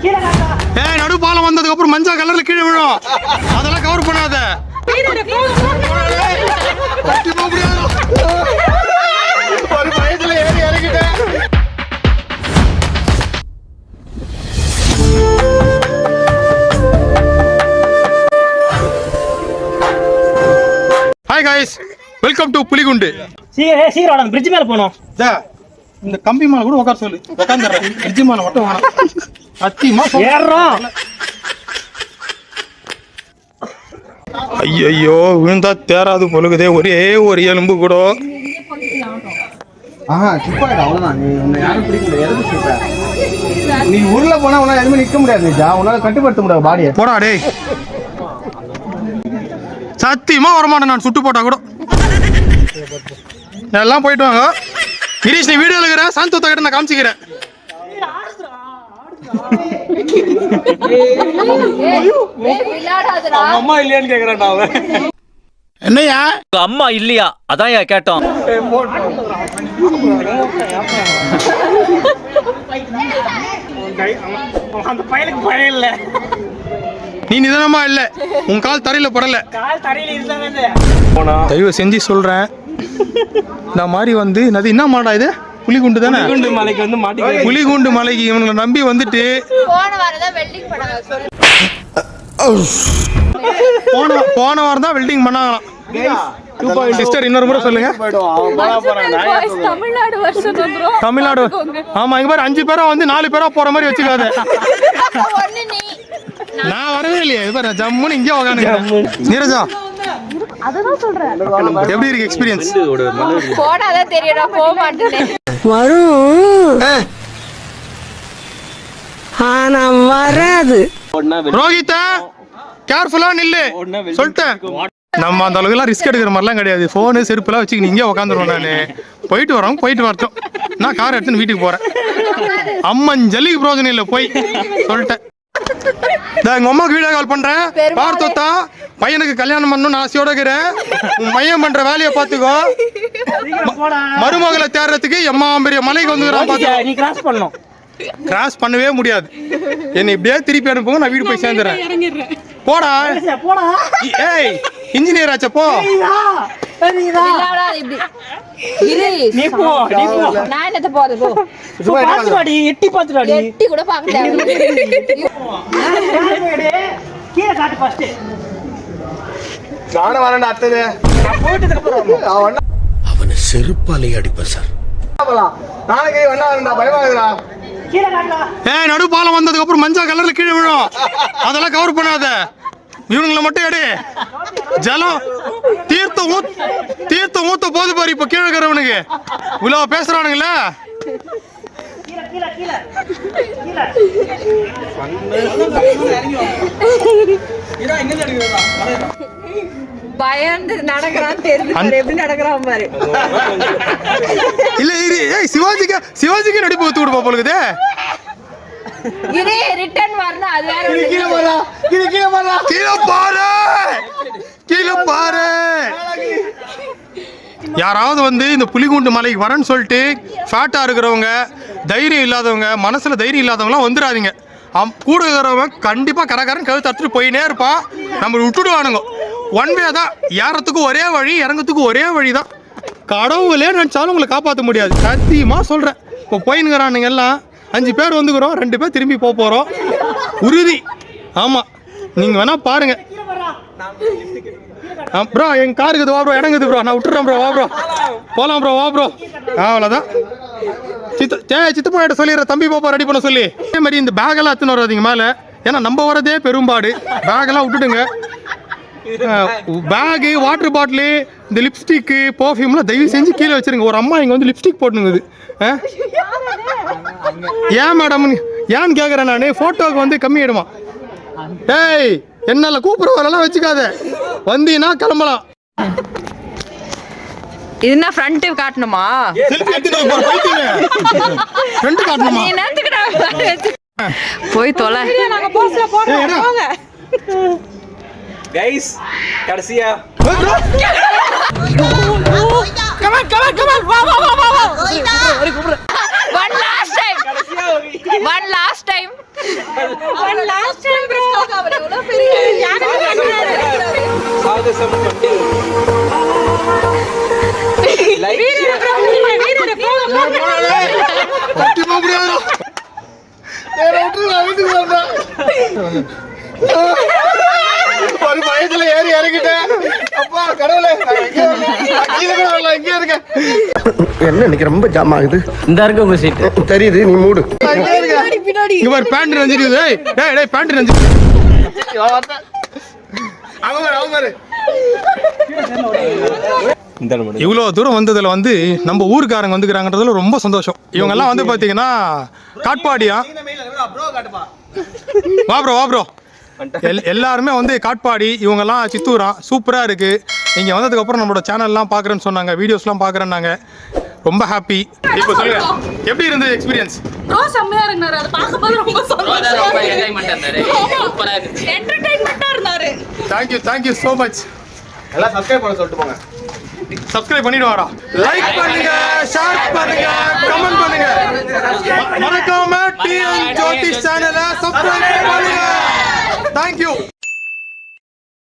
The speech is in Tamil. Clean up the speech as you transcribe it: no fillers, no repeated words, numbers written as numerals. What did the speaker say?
நடு பாலம் வந்ததுக்கு அப்புறம் மஞ்சள் கலர்ல கீழே விழும். அதெல்லாம் கவர் பண்ணாத. ஒரு பயத்துல ஏறி இறங்கிட்டேன். Hi guys, welcome to Pulikundu. சீக்கிரம் அந்த பிரிட்ஜ் மேல போனோம். இந்த கம்பி மேல கூட உட்கார சொல்லு, உட்காந்துறேன். பிரிட்ஜ் மேல மட்டும் வேணாம். அத்தியமா ஏறோம். ஐயோ, விழுந்தா தேராது பொழுகுதே. ஒரே ஒரு எலும்பு கூட. நீ ஊர்ல போனா உன்னால எதுவுமே நிக்க முடியாது. உன்னால கட்டுப்படுத்த முடியாது பாடியை. போடா டேய். சத்தியமா வரமாட்டேன் நான், சுட்டு போட்டா கூட. எல்லாம் போயிட்டு வாங்க. கிரீஷ், நீ வீடியோ எடுக்கிற, சாந்தத்தை கிட்ட நான் காமிச்சிக்கிறேன். அம்மா இல்லையான்னு கேக்குறான் அவன். என்னையா அம்மா இல்லையா? அதான் கேட்டோம். அந்த பயலுக்கு பயம் இல்ல. நீ நிதானமா இல்ல, உன் கால் தரையில படல. கால் தரையில இருந்தானே. தயவு செஞ்சு சொல்றேன், இந்த மாதிரி வந்து என்ன மாடா இது? புலிகுண்டு தானே? புலிகுண்டு மலைக்கு வந்து மாட்டி. புலிகுண்டு மலைக்கு இவங்களை நம்பி வந்துட்டு போன வாரம் தான் வெல்டிங் பண்ணாங்களாம். சிஸ்டர் இன்னொரு முறை சொல்லுங்க. தமிழ்நாடு. ஆமா, இங்க பாரு, 5 பேரா வந்து 4 பேரா போற மாதிரி வச்சுக்காத. நான் வரவே இல்லையே. இது பாரு, ஜம்முன்னு இங்கே உட்காந்து. நீரஜா, எப்படி இருக்கு எக்ஸ்பீரியன்ஸ்? போடாதான் தெரியும்டா, போக மாட்டேன். வரும் ஆனா வராது. ரோஹிதா, கேர்ஃபுல்லா நில்லு சொல்லிட்டேன். நம்ம அந்த அளவுக்கு எல்லாம் ரிஸ்க் எடுக்கிற மாதிரிலாம் கிடையாது. போனு செருப்புலாம் வச்சுக்கிட்டு இங்கே உட்காந்துருவோம். நான் போயிட்டு வரோம், போயிட்டு வரட்டும். நான் கார் எடுத்துன்னு வீட்டுக்கு போறேன். அம்மன் ஜல்லிக்கு பிரோஜனம் இல்லை, போய் சொல்லிட்டேன். எங்க அம்மாக்கு வீடியோ கால் பண்றேன். பார்த்தோத்தா, பையனுக்கு கல்யாணம் பண்ணணும்னு ஆசையோட இருக்கிறேன். உன் மையம் பண்ற வேலையை பாத்துக்கோ. மருமகளை தேடுறதுக்கு எம்மா பெரிய மலைக்கு வந்து நீ கிராஸ் பண்ணணும். கிராஸ் பண்ணவே முடியாது. என்னை இப்படியே திருப்பி அனுப்புங்க, நான் வீடு போய் சேர்ந்துறேன். போடா. ஏய், இன்ஜினியர் ஆச்சா போ. நீ போ, நீ போ. நான் என்னத்த போறது? போ. பாத்துடாடி, எட்டி பாத்துடாடி. எட்டி கூட பார்க்க தேவையில்லை. கீழ காட்டு ஃபர்ஸ்ட். நானே வரேன்டா அத்தது. நான் போயிட்டதுக்கு அப்புறம் அவனை செருப்பாலே அடிப்பேன் சார். நாளைக்கு வேணா வரேன்டா, பயமா இருக்குடா. கீழ காட்டுடா. நடு பாலம் வந்ததுக்கு அப்புறம் மஞ்சள் கலர்ல கீழே விழும். அதெல்லாம் கவர் பண்ணாத. இவனுங்களை மட்டும் எடு. ஜலம் தீர்த்தம் ஊத்த போது பாரு. இப்ப கீழே இருக்கிறவனுக்கு இவ்வளவு பேசுறானுங்களே. பயந்து நடக்கிறான்னு தெரிஞ்சு எப்படி நடக்கிறான் பாரு. இல்ல சிவாஜிக்கு நடிப்பு ஊத்து விடுப்பா போலுக்குது. இது ரிட்டர்ன் வரணும். அது வேற. கீழே பாரு. யாராவது வந்து இந்த புலிகுண்டு மலைக்கு வரேன்னு சொல்லிட்டு ஃபேட்டா இருக்கிறவங்க, தைரியம் இல்லாதவங்க, மனசுல தைரியம் இல்லாதவங்களாம் வந்துடாதீங்க. கூட இருக்கிறவங்க கண்டிப்பா கரகரன் கழுத்து அறுத்துட்டு போயினே இருப்பான். நம்ம விட்டுடுவானுங்க. ஒன் வே தான். ஏறத்துக்கு ஒரே வழி, இறங்கத்துக்கு ஒரே வழி தான். கடவுளே நினைச்சாலும் உங்களை காப்பாற்ற முடியாது. சத்தியமா சொல்றேன். இப்போ போயின்னுங்கிறானுங்க எல்லாம். 5 பேர் வந்துக்கிறோம், 2 பேர் திரும்பி போறோம். உறுதி. ஆமா, நீங்க வேணா பாருங்க. ப்ரோ, என் காருக்கு வா ப்ரோ, இடங்குது ப்ரோ, நான் விட்டுறேன் ப்ரோ. வா ப்ரோ, போலாம் ப்ரோ, வா ப்ரோ. அவ்வளோதான். சித்தப்பா சொல்லிடுற, தம்பி பாப்பா ரெடி பண்ண சொல்லி. அதே மாதிரி இந்த பேக்கெல்லாம் எடுத்துன்னு வராதீங்க மேலே. ஏன்னா நம்ம வரதே பெரும்பாடு. பேக்கெல்லாம் விட்டுடுங்க. பேகு, வாட்டர் பாட்டிலு, இந்த லிப்ஸ்டிக்கு, பர்ஃப்யூம்லாம் தயவு செஞ்சு கீழே வச்சிருங்க. ஒரு அம்மா இங்கே வந்து லிப்ஸ்டிக் போட்டுங்குது. ஏன் மேடம் ஏன்னு கேட்குறேன் நான். ஃபோட்டோவுக்கு வந்து கம்மி ஆயிடுமா? டேய், என்னால கூப்பிடுறவரெல்லாம் வச்சுக்காத. வந்தீங்கன்னா கிளம்பலாம். இது என்ன ஃப்ரண்ட் காட்டணுமா? செல்ஃபி எடுத்துட்டு போ, ஃப்ரண்ட் காட்டணுமா? நீ என்னத்துக்கு போய் தொலை. நாங்க போஸ்ட்ல போங்க. கைஸ், கடைசியா come on வா. One last time. Last time bro அவர் எவ்வளவு பெரிய யாருக்கு பண்றாரு சாதசம் பண்ணி லைக் வீரர் சத்தியமா முடியாது. ஒரு பயத்துல ஏறி இறங்கிட்டேன். அப்பா கடவுளே, நான் எங்கே வரல? நான் கீழே கூட வரல, இங்கே இருக்கேன். என்ன இன்னைக்கு ரொம்ப ஜாம் ஆகுது. இந்த இருக்கு உங்க சீட்டு. தெரியுது, நீ மூடு. நான் இங்கே இருக்கேன். இங்க பாரு பேண்ட் நஞ்சிருக்குது. டேய் பேண்ட் நஞ்சு. அவன் பாரு. இவ்வளோ தூரம் வந்ததுல வந்து நம்ம ஊருக்காரங்க வந்துக்கிறாங்கன்றதுல ரொம்ப சந்தோஷம். இவங்க எல்லாம் வந்து பாத்தீங்கன்னா காட்பாடியா. வா ப்ரோ எல்லாருமே வந்து காட்பாடி, இவங்கெல்லாம் சித்தூரா. சூப்பராக இருக்குது. இங்கே வந்ததுக்கப்புறம் நம்மளோட சேனல்லாம் பார்க்குறேன்னு சொன்னாங்க, வீடியோஸ்லாம் பார்க்குறேன்னாங்க. ரொம்ப ஹாப்பி. இப்போ சொல்லுங்க, எப்படி இருந்தது எக்ஸ்பீரியன்ஸ்? ப்ரோ செம்மையா இருந்தாரு. அது பார்க்கும்போது ரொம்ப சந்தோஷமா இருந்துச்சு. என்டர்டெயின்மெண்டா இருந்தாரு. Thank you so much. எல்லாம் சப்ஸ்கிரைப் பண்ண சொல்லிட்டு போங்க. சப்ஸ்கிரைப் பண்ணிடுவாரா? லைக் பண்ணுங்க, ஷேர் பண்ணுங்க, கமெண்ட் பண்ணுங்க. மறக்காம டிஎன் ஜோதிஷ் சேனலை சப்ஸ்கிரைப் பண்ணுங்க. தேங்க்யூ.